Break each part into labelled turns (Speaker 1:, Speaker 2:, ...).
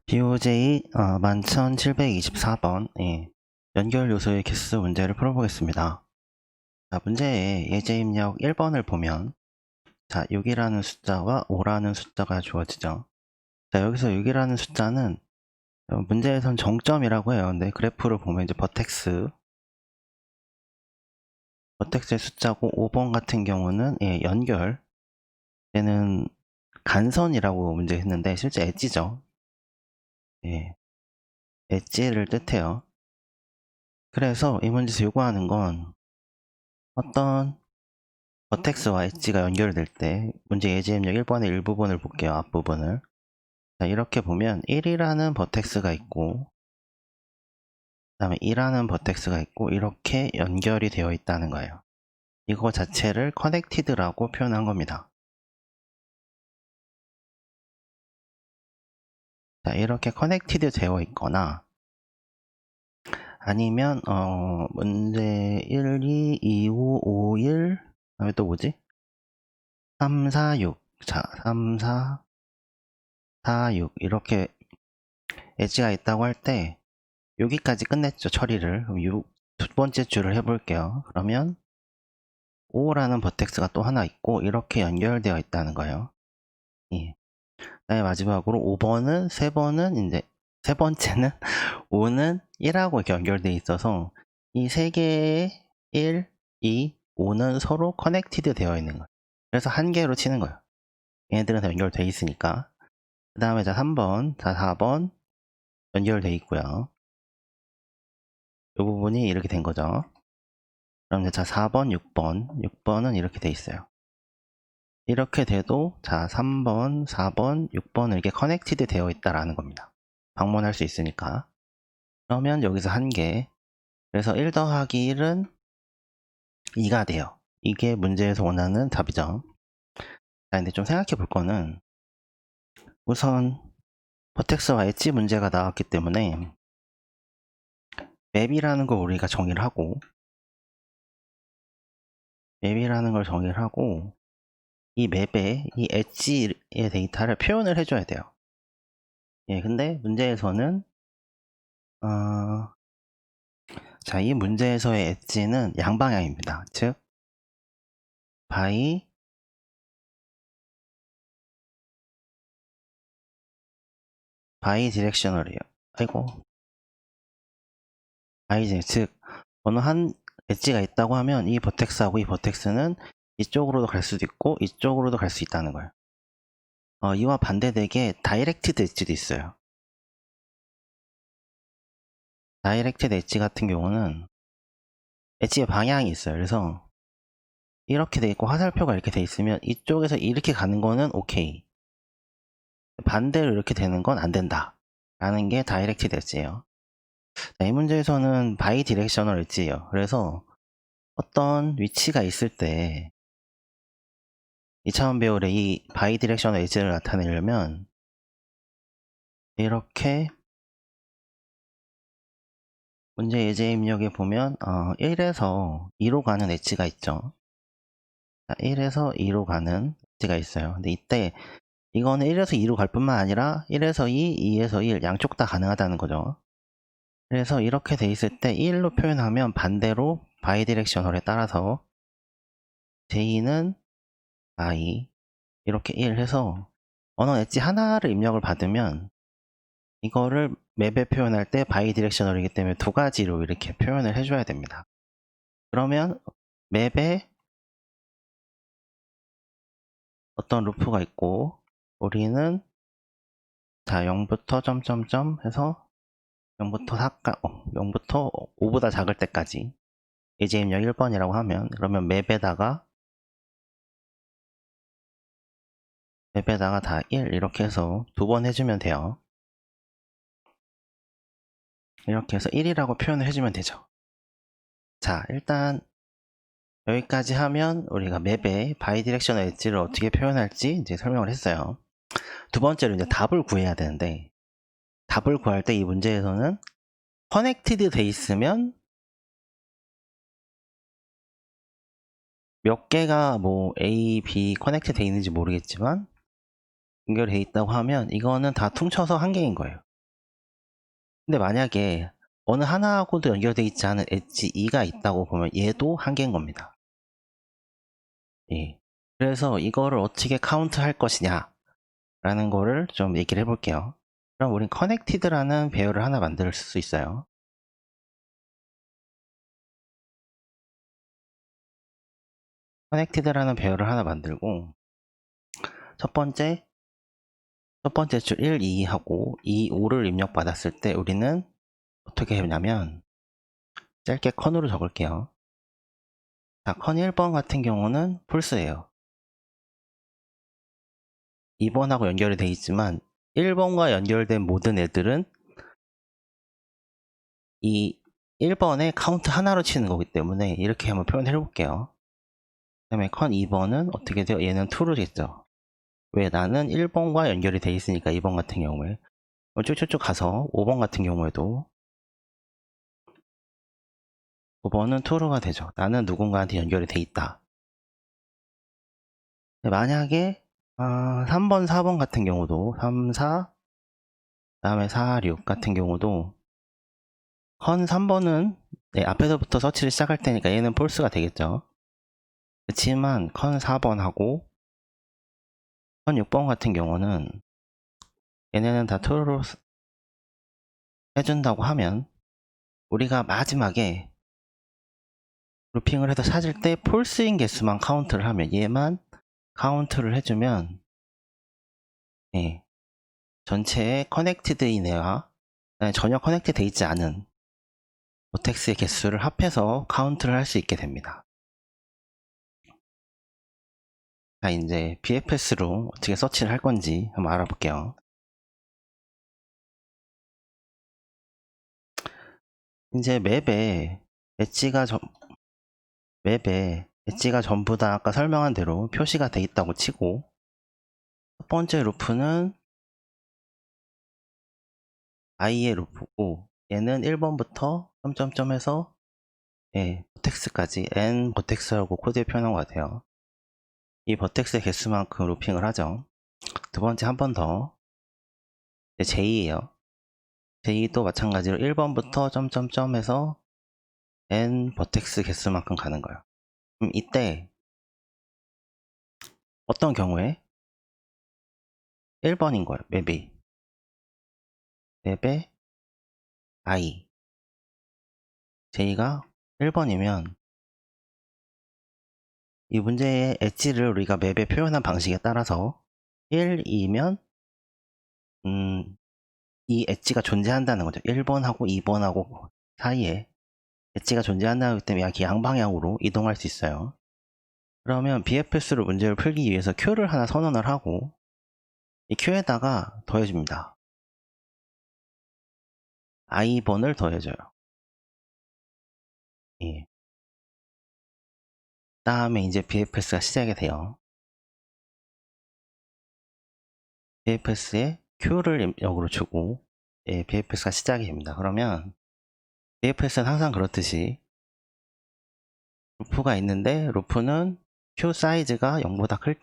Speaker 1: BOJ 11724번 연결 요소의 개수 문제를 풀어보겠습니다. 자, 문제의 예제 입력 1번을 보면 자, 6이라는 숫자와 5라는 숫자가 주어지죠. 자, 여기서 6이라는 숫자는 문제에선 정점이라고 해요. 근데 그래프를 보면 이제 버텍스의 숫자고 5번 같은 경우는 연결 얘는 간선이라고 문제 했는데 실제 엣지죠. 엣지를 뜻해요. 그래서 이 문제에서 요구하는 건 어떤 버텍스와 엣지가 연결될 때 문제 예제 입력 1번의 일부분을 볼게요. 앞부분을. 자, 이렇게 보면 1이라는 버텍스가 있고 그 다음에 2라는 버텍스가 있고 이렇게 연결이 되어 있다는 거예요. 이거 자체를 커넥티드라고 표현한 겁니다. 자, 이렇게 커넥티드 되어 있거나 아니면 문제 1, 2, 2, 5, 5, 1 그다음에 또 뭐지? 3, 4, 6 자, 3, 4, 4, 6 이렇게 엣지가 있다고 할 때 여기까지 끝냈죠, 처리를. 그럼 두 번째 줄을 해볼게요. 그러면 5라는 버텍스가 또 하나 있고 이렇게 연결되어 있다는 거예요. 예. 그다음에 마지막으로 5번은 이제 세 번째는 5는 1하고 이렇게 연결되어 있어서 이 세 개의 1, 2, 5는 서로 커넥티드 되어 있는 거예요. 그래서 한 개로 치는 거예요. 얘네들은 다 연결되어 있으니까. 그 다음에 자 3번, 자 4번 연결되어 있고요. 이 부분이 이렇게 된 거죠. 그럼 이제 자 4번, 6번은 이렇게 돼 있어요. 이렇게 돼도 자 3번, 4번, 6번은 이렇게 커넥티드 되어 있다라는 겁니다. 방문할 수 있으니까. 그러면 여기서 한 개. 그래서 1 더하기 1은 2가 돼요. 이게 문제에서 원하는 답이죠. 자, 근데 좀 생각해 볼 거는 우선 버텍스와 엣지 문제가 나왔기 때문에 맵이라는 걸 우리가 정의를 하고 이 맵에 이 엣지의 데이터를 표현을 해줘야 돼요. 근데 문제에서는 자, 이 문제에서의 엣지는 양방향입니다. 즉 바이 디렉셔널이에요. 아이고 즉 어느 한 엣지가 있다고 하면 이 버텍스하고 이 버텍스는 이쪽으로도 갈 수도 있고 이쪽으로도 갈 수 있다는 거예요. 이와 반대되게 다이렉티드 엣지도 있어요. 다이렉티드 엣지 같은 경우는 엣지의 방향이 있어요. 그래서 이렇게 돼 있고 화살표가 이렇게 돼 있으면 이쪽에서 이렇게 가는 거는 오케이, 반대로 이렇게 되는 건 안 된다 라는 게 다이렉티드 엣지예요. 이 문제에서는 바이 디렉셔널 엣지예요. 그래서 어떤 위치가 있을 때 2차원 배열의 이 바이 디렉셔널 엣지를 나타내려면 이렇게 문제 예제 입력에 보면 1에서 2로 가는 엣지가 있죠. 1에서 2로 가는 엣지가 있어요. 근데 이때 이거는 1에서 2로 갈 뿐만 아니라 1에서 2, 2에서 1 양쪽 다 가능하다는 거죠. 그래서 이렇게 돼 있을 때 1로 표현하면 반대로 바이 디렉셔널에 따라서 j 는 i 이렇게 1 해서 어느 엣지 하나를 입력을 받으면 이거를 맵에 표현할 때 바이 디렉셔널이기 때문에 두 가지로 이렇게 표현을 해줘야 됩니다. 그러면 맵에 어떤 루프가 있고 우리는 자 0부터 점점점 해서 0부터 5보다 작을 때까지 예제 입력 1번이라고 하면 그러면 맵에다가 다 1 이렇게 해서 두 번 해주면 돼요. 이렇게 해서 1이라고 표현을 해주면 되죠. 자, 일단 여기까지 하면 우리가 맵에 바이디렉셔널 엣지를 어떻게 표현할지 이제 설명을 했어요. 두 번째로 이제 답을 구해야 되는데 답을 구할 때 이 문제에서는 커넥티드 돼 있으면 몇 개가 뭐 A, B 커넥트 돼 있는지 모르겠지만 연결돼 있다고 하면 이거는 다 퉁쳐서 한 개인 거예요. 근데 만약에 어느 하나하고도 연결되어 있지 않은 엣지 2가 있다고 보면 얘도 한계인 겁니다. 예. 그래서 이거를 어떻게 카운트 할 것이냐 라는 거를 좀 얘기를 해볼게요. 그럼 우린 커넥티드라는 배열을 하나 만들 수 있어요. 커넥티드라는 배열을 하나 만들고 첫 번째 줄 1, 2 하고 2, 5를 입력받았을 때 우리는 어떻게 했냐면 짧게 컨으로 적을게요. 자, 컨 1번 같은 경우는 폴스예요. 2번하고 연결이 되어 있지만 1번과 연결된 모든 애들은 이 1번에 카운트 하나로 치는 거기 때문에 이렇게 한번 표현해 볼게요. 그 다음에 컨 2번은 어떻게 돼요? 얘는 2로 됐죠. 왜? 나는 1번과 연결이 되어 있으니까 2번 같은 경우에 쭉쭉쭉 가서 5번 같은 경우에도 5번은 2로가 되죠. 나는 누군가한테 연결이 되어 있다. 만약에 3번, 4번 같은 경우도 3, 4, 그 다음에 4, 6 같은 경우도 컨 3번은 앞에서부터 서치를 시작할 테니까 얘는 폴스가 되겠죠. 그렇지만 컨 4번하고 컨 6번 같은 경우는 얘네는 다 true로 해준다고 하면 우리가 마지막에 루핑을 해서 찾을 때 폴스인 개수만 카운트를 하면 얘만 카운트를 해주면 전체에 커넥티드인 애와 전혀 커넥트 돼 있지 않은 버텍스의 개수를 합해서 카운트를 할 수 있게 됩니다. 자, 이제 BFS로 어떻게 서치를 할 건지 한번 알아볼게요. 이제 맵에 엣지가 전부 다 아까 설명한 대로 표시가 돼 있다고 치고 첫 번째 루프는 i의 루프고 얘는 1번부터 점점점에서 버텍스까지 n 버텍스라고 코드에 표현한 것 같아요. 이 버텍스의 개수만큼 루핑을 하죠. 두 번째 한 번 더 J예요. J도 마찬가지로 1번부터 점점점에서 n 버텍스 개수만큼 가는 거예요. 그럼 이때 어떤 경우에 1번인 거예요. 맵에 I J가 1번이면 이 문제의 엣지를 우리가 맵에 표현한 방식에 따라서 1, 2면 이 엣지가 존재한다는 거죠. 1번하고 2번하고 사이에 엣지가 존재한다기 때문에 약 양방향으로 이동할 수 있어요. 그러면 BFS로 문제를 풀기 위해서 Q를 하나 선언을 하고 이 Q에다가 더해줍니다. I번을 더해줘요. 예. 다음에 이제 BFS가 시작이 돼요. BFS에 Q를 입력으로 주고 BFS가 시작이 됩니다. 그러면 BFS는 항상 그렇듯이 루프가 있는데 루프는 Q 사이즈가 0보다 클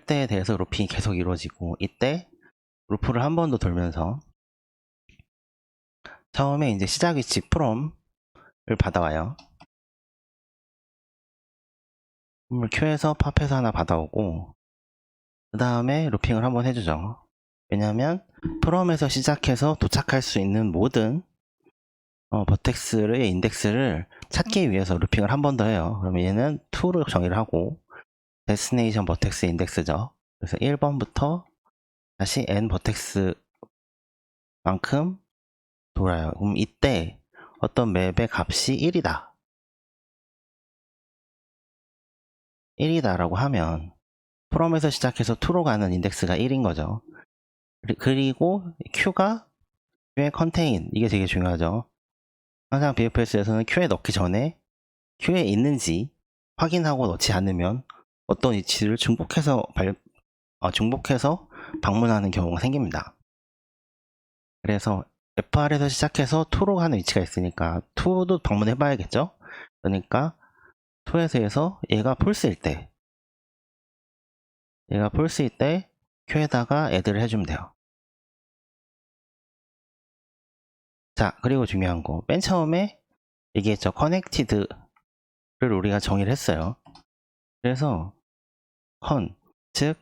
Speaker 1: 때에 대해서 루핑이 계속 이루어지고 이때 루프를 한 번 더 돌면서 처음에 이제 시작 위치 from을 받아와요. Q에서 팝에서 하나 받아오고 그 다음에 루핑을 한번 해주죠. 왜냐하면 from에서 시작해서 도착할 수 있는 모든 버텍스의 인덱스를 찾기 위해서 루핑을 한 번 더 해요. 그러면 얘는 2로 정의를 하고 데스티네이션 버텍스 인덱스죠. 그래서 1번부터 다시 n 버텍스만큼 돌아요. 그럼 이때 어떤 맵의 값이 1이다. 1이다 라고 하면 from에서 시작해서 to로 가는 인덱스가 1인 거죠. 그리고 Q가 Q의 contain, 이게 되게 중요하죠. 항상 BFS에서는 Q에 넣기 전에 Q에 있는지 확인하고 넣지 않으면 어떤 위치를 중복해서 방문하는 경우가 생깁니다. 그래서 FR에서 시작해서 2로 가는 위치가 있으니까 2도 방문해 봐야겠죠. 그러니까 2에서 얘가 폴스일 때 Q에다가 애드를 해주면 돼요. 자, 그리고 중요한 거. 맨 처음에 얘기했죠. connected를 우리가 정의를 했어요. 그래서 즉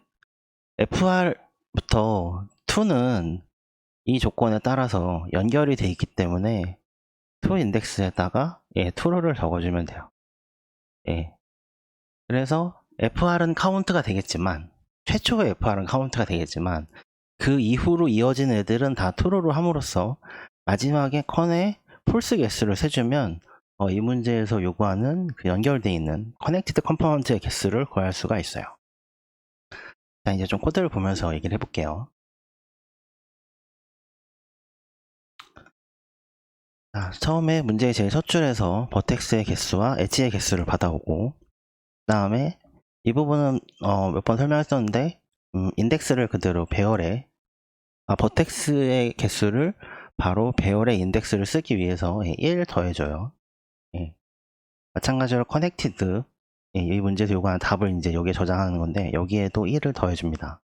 Speaker 1: fr부터 to는 이 조건에 따라서 연결이 돼 있기 때문에 to 인덱스에다가 true를 적어주면 돼요. 그래서 fr은 카운트가 되겠지만, 최초의 fr은 카운트가 되겠지만, 그 이후로 이어진 애들은 다 true로 함으로써 마지막에 con에 false 개수를 세주면 이 문제에서 요구하는 그 연결되어 있는 connected component의 개수를 구할 수가 있어요. 자, 이제 좀 코드를 보면서 얘기를 해볼게요. 자, 처음에 문제의 제일 첫 줄에서 버텍스의 개수와 엣지의 개수를 받아오고, 그 다음에 이 부분은 몇 번 설명했었는데 인덱스를 그대로 배열에 버텍스의 개수를 바로 배열의 인덱스를 쓰기 위해서 1 더해줘요. 마찬가지로 connected 이 문제에서 요구하는 답을 이제 여기에 저장하는 건데 여기에도 1을 더해줍니다.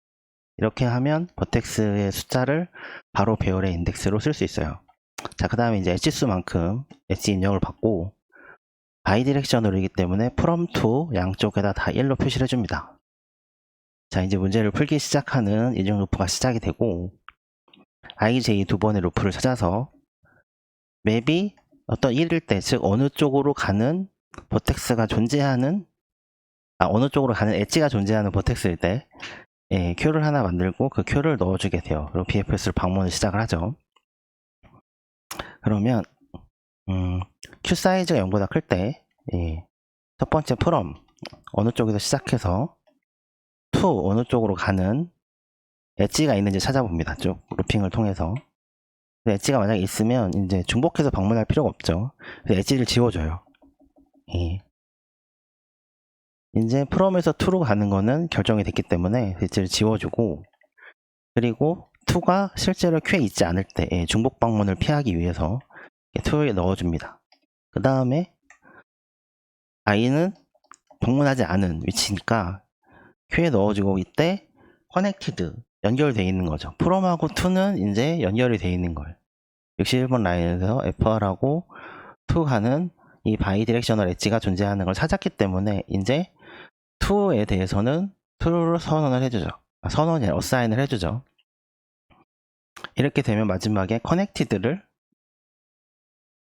Speaker 1: 이렇게 하면 버텍스의 숫자를 바로 배열의 인덱스로 쓸 수 있어요. 자, 그 다음에 이제 엣지 수만큼 엣지 입력을 받고 바이디렉셔널이기 때문에 from to 양쪽에다 다 1로 표시를 해줍니다. 자, 이제 문제를 풀기 시작하는 인용 루프가 시작이 되고 ij 두 번의 루프를 찾아서 맵이 어떤 1일 때, 즉 어느 쪽으로 가는 버텍스가 존재하는 어느 쪽으로 가는 엣지가 존재하는 버텍스일 때 큐를 하나 만들고 그 큐를 넣어주게 돼요. 그리고 bfs를 방문을 시작을 하죠. 그러면 큐 사이즈가 0보다 클 때 첫 번째 from 어느 쪽에서 시작해서 to 어느 쪽으로 가는 엣지가 있는지 찾아봅니다. 쭉 루핑을 통해서. 엣지가 만약에 있으면 이제 중복해서 방문할 필요가 없죠. 그래서 엣지를 지워줘요. 이제 from에서 to로 가는 거는 결정이 됐기 때문에 엣지를 지워주고, 그리고 to가 실제로 큐에 있지 않을 때 중복 방문을 피하기 위해서 to에 넣어줍니다. 그 다음에 i는 방문하지 않은 위치니까 큐에 넣어주고 이때 connected 연결되어 있는 거죠. from하고 to는 이제 연결이 되어 있는 거예요. 61번 라인에서 fr하고 to 하는 이 바이디렉셔널 엣지가 존재하는 걸 찾았기 때문에 이제 to에 대해서는 true로 선언을 해주죠. 선언이 아니라 어사인을 해주죠. 이렇게 되면 마지막에 connected를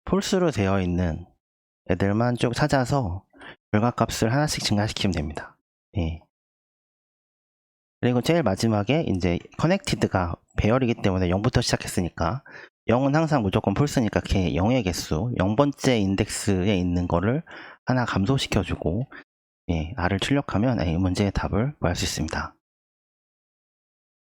Speaker 1: false로 되어 있는 애들만 쭉 찾아서 결과값을 하나씩 증가시키면 됩니다. 그리고 제일 마지막에 이제 connected가 배열이기 때문에 0부터 시작했으니까 0은 항상 무조건 false니까 걔 0의 개수 0번째 인덱스에 있는 거를 하나 감소시켜주고 R을 출력하면 이 문제의 답을 구할 수 있습니다.